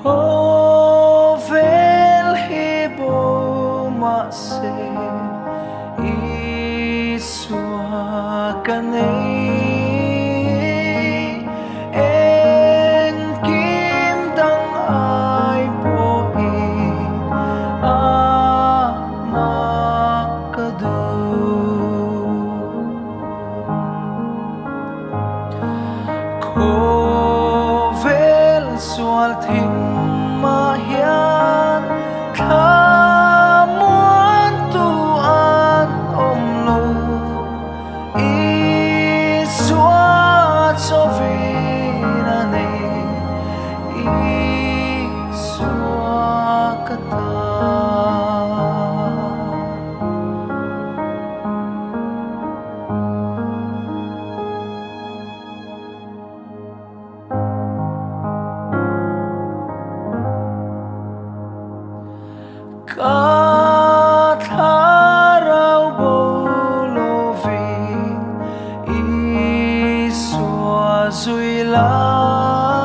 Khawvel hibo mahse Isua kanay en kim dang ai boi makadu Khawvel sual thim mahian khamuan tu an om lo Isua cho vina ne Isua kata Katharau bolovin Isua zui la